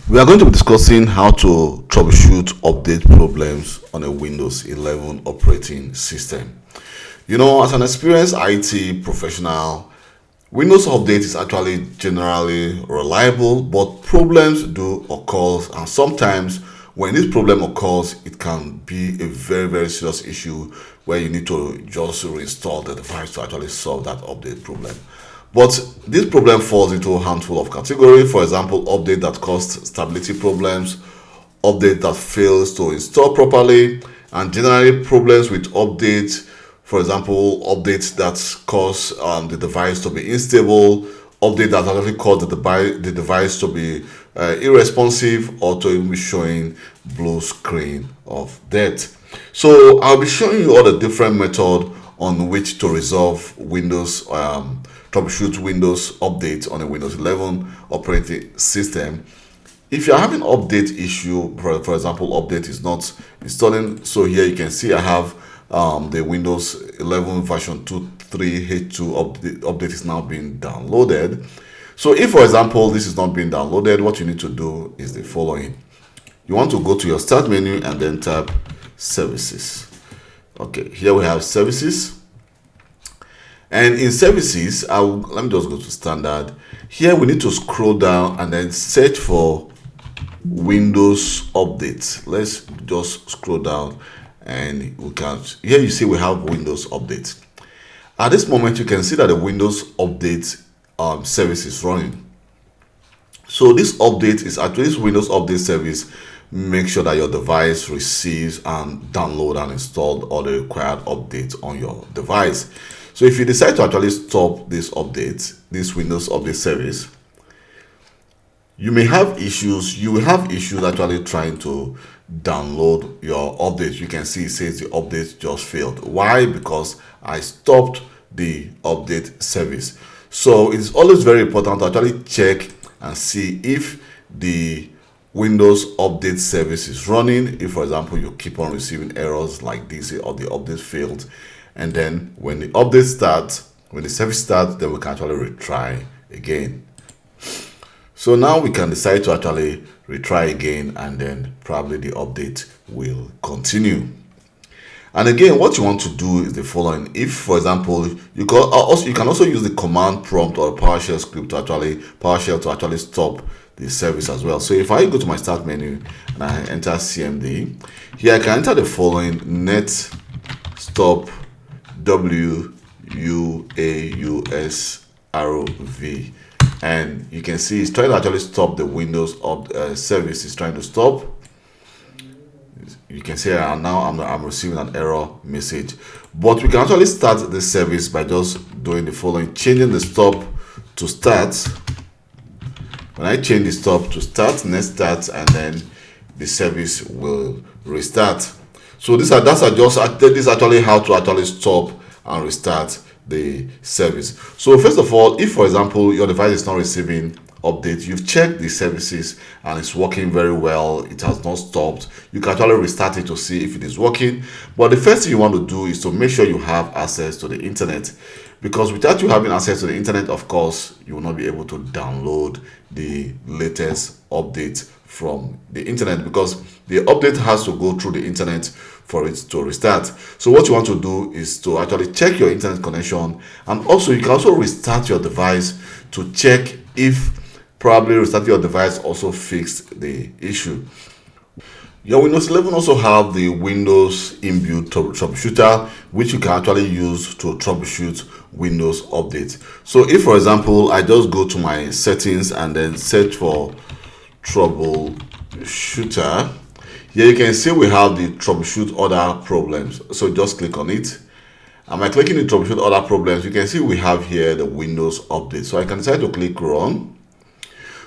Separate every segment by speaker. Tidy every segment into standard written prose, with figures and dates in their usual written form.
Speaker 1: We are going to be discussing how to troubleshoot update problems on a Windows 11 operating system. As an experienced IT professional, Windows Update is actually generally reliable, but problems do occur, and sometimes when this problem occurs, it can be a very, very serious issue where you need to just reinstall the device to actually solve that update problem. But this problem falls into a handful of categories. For example, update that causes stability problems, update that fails to install properly, and generally problems with updates. For example, updates that cause the device to be unstable, update that actually cause the device to be irresponsive or to even be showing blue screen of death. So I'll be showing you all the different methods on which to resolve troubleshoot Windows updates on a Windows 11 operating system. If you're having update issue, for example, update is not installing, so here you can see I have the Windows 11 version 2.3H2 update is now being downloaded. So if, for example, this is not being downloaded, what you need to do is the following. You want to go to your start menu and then tap services. Okay, here we have services. And in services, let me just go to standard. Here we need to scroll down and then search for Windows Update. Let's just scroll down and we can, here you see we have Windows Update. At this moment, you can see that the Windows Update service is running. So this update is actually this Windows Update service. Make sure that your device receives and download and install all the required updates on your device. So if you decide to actually stop this update, this Windows Update service, you may have issues. You will have issues actually trying to download your update. You can see it says the update just failed. Why? Because I stopped the update service. So it's always very important to actually check and see if the Windows Update service is running. If, for example, you keep on receiving errors like this or the update failed, and then when the update starts, when the service starts, then we can actually retry again. So now we can decide to actually retry again, and then probably the update will continue. And again, what you want to do is the following. If, for example, you can also use the command prompt or PowerShell script to actually stop the service as well. So if I go to my start menu and I enter CMD, here I can enter the following: net stop WUAUSROV, and you can see it's trying to actually stop the Windows service. Is trying to stop. You can see now I'm receiving an error message, but we can actually start the service by just doing the following: changing the stop to start. When I change the stop to start, next start, and then the service will restart. So this is actually how to actually stop and restart the service. So first of all, if, for example, your device is not receiving update, you've checked the services and it's working very well, it has not stopped, you can actually restart it to see if it is working. But the first thing you want to do is to make sure you have access to the internet, because without you having access to the internet, of course, you will not be able to download the latest update from the internet, because the update has to go through the internet for it to restart. So what you want to do is to actually check your internet connection, and also you can also restart your device to check if probably restarting your device also fixed the issue. Your Windows 11 also have the Windows inbuilt troubleshooter, which you can actually use to troubleshoot Windows updates. So if, for example, I just go to my settings and then search for troubleshooter, here you can see we have the troubleshoot other problems. So just click on it. And by clicking the troubleshoot other problems, you can see we have here the Windows update. So I can decide to click run.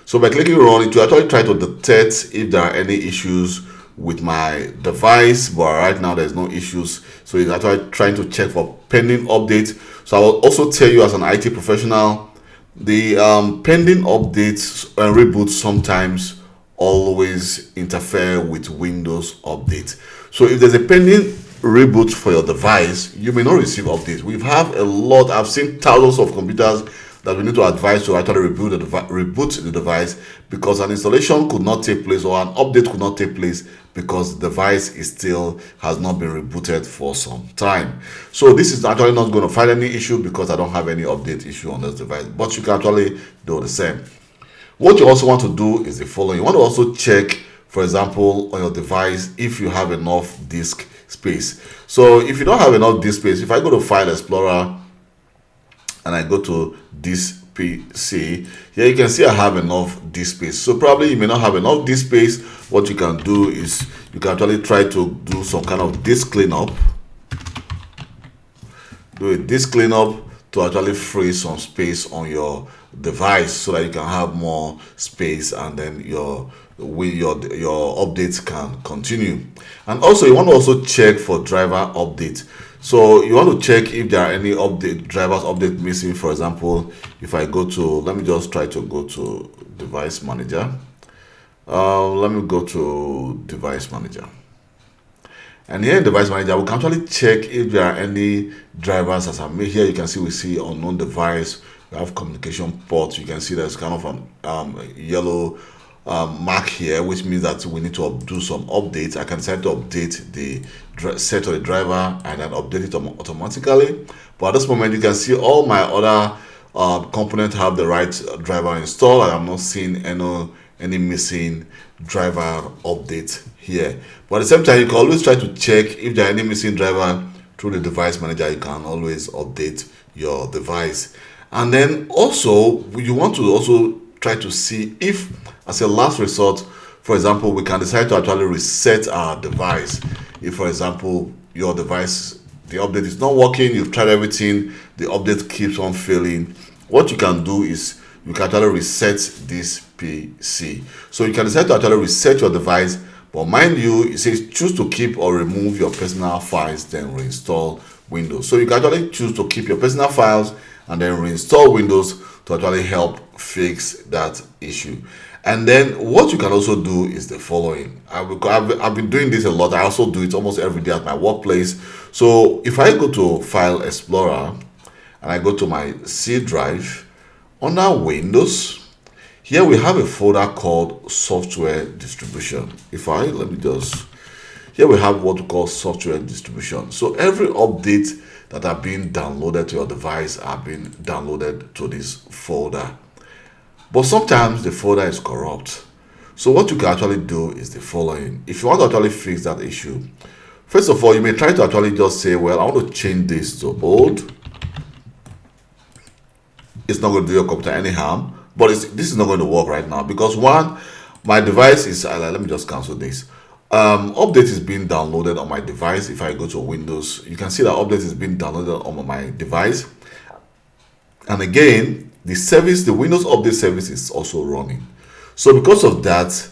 Speaker 1: So by clicking run, it will actually try to detect if there are any issues with my device, but right now there's no issues. So it's actually trying to check for pending update. So I will also tell you, as an IT professional, the pending updates and reboots sometimes always interfere with Windows update. So if there's a pending reboot for your device, you may not receive updates. I've seen thousands of computers that we need to advise to actually reboot the device, because an installation could not take place or an update could not take place because the device has not been rebooted for some time. So this is actually not going to find any issue because I don't have any update issue on this device, but you can actually do the same. What you also want to do is the following. You want to also check, for example, on your device if you have enough disk space. So if you don't have enough disk space, if I go to File Explorer and I go to this PC, here you can see I have enough disk space. So probably you may not have enough disk space. What you can do is you can actually try to do some kind of disk cleanup. Do a disk cleanup to actually free some space on your device so that you can have more space, and then your updates can continue. And also you want to also check for driver update. So you want to check if there are any drivers update missing. For example, if I go to, let me just try to go to device manager. Let me go to device manager. And here in device manager, we can actually check if there are any drivers as I made. Here you can see we see unknown device. We have communication port. You can see there's kind of a yellow mark here, which means that we need to do some updates. I can decide to update the set of the driver and then update it automatically. But at this moment, you can see all my other components have the right driver installed, and I'm not seeing any missing driver update here. But at the same time, you can always try to check if there are any missing driver through the device manager. You can always update your device. And then also you want to also try to see if, as a last resort, for example, we can decide to actually reset our device. If, for example, your device, the update is not working, you've tried everything, the update keeps on failing, what you can do is you can actually reset this PC. So you can decide to actually reset your device, but mind you, it says choose to keep or remove your personal files, then reinstall Windows. So you can actually choose to keep your personal files and then reinstall Windows to actually help fix that issue. And then what you can also do is the following. I've been doing this a lot. I also do it almost every day at my workplace. So if I go to File Explorer and I go to my C drive, under Windows, here we have a folder called Software Distribution. Here we have what we call Software Distribution. So every update that are being downloaded to your device are being downloaded to this folder. But sometimes the folder is corrupt. So what you can actually do is the following. If you want to actually fix that issue, first of all, you may try to actually just say, well, I want to change this to old. It's not going to do your computer any harm, but this is not going to work right now because one, my device is, let me just cancel this. Update is being downloaded on my device. If I go to Windows, you can see that update is being downloaded on my device. And again, the Windows update service is also running. So because of that,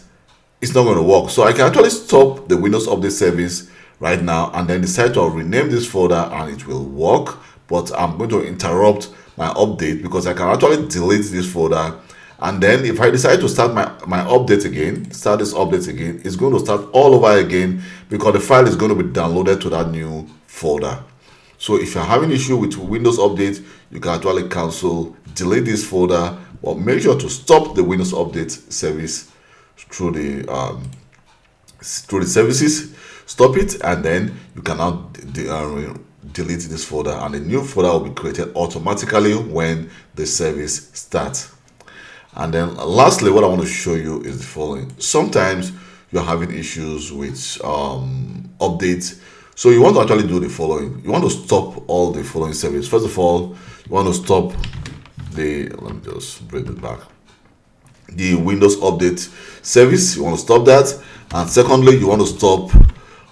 Speaker 1: it's not going to work. So I can actually stop the Windows update service right now and then decide to rename this folder and it will work. But I'm going to interrupt my update because I can actually delete this folder. And then if I decide to start my update again, start this update again, it's going to start all over again because the file is going to be downloaded to that new folder. So if you're having issue with Windows update, you can actually cancel, delete this folder, or make sure to stop the Windows update service through the services. Stop it, and then you can now delete this folder, and a new folder will be created automatically when the service starts. And then lastly, what I want to show you is the following. Sometimes you're having issues with updates. So you want to actually do the following. You want to stop all the following services. First of all, you want to stop let me just bring it back. The Windows update service, you want to stop that. And secondly, you want to stop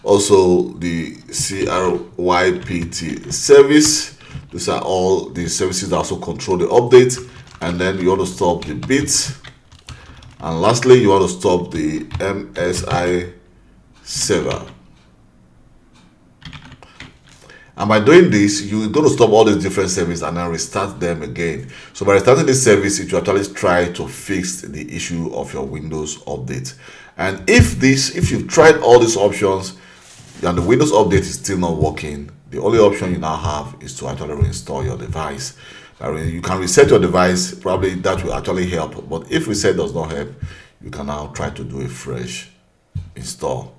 Speaker 1: also the CRYPT service. These are all the services that also control the update. And then you want to stop the bits. And lastly, you want to stop the MSI server. And by doing this, you're going to stop all these different services and then restart them again. So by restarting this service, it will actually try to fix the issue of your Windows update. And if you've tried all these options and the Windows update is still not working, the only option you now have is to actually reinstall your device. I mean, you can reset your device, probably that will actually help. But if reset does not help, you can now try to do a fresh install.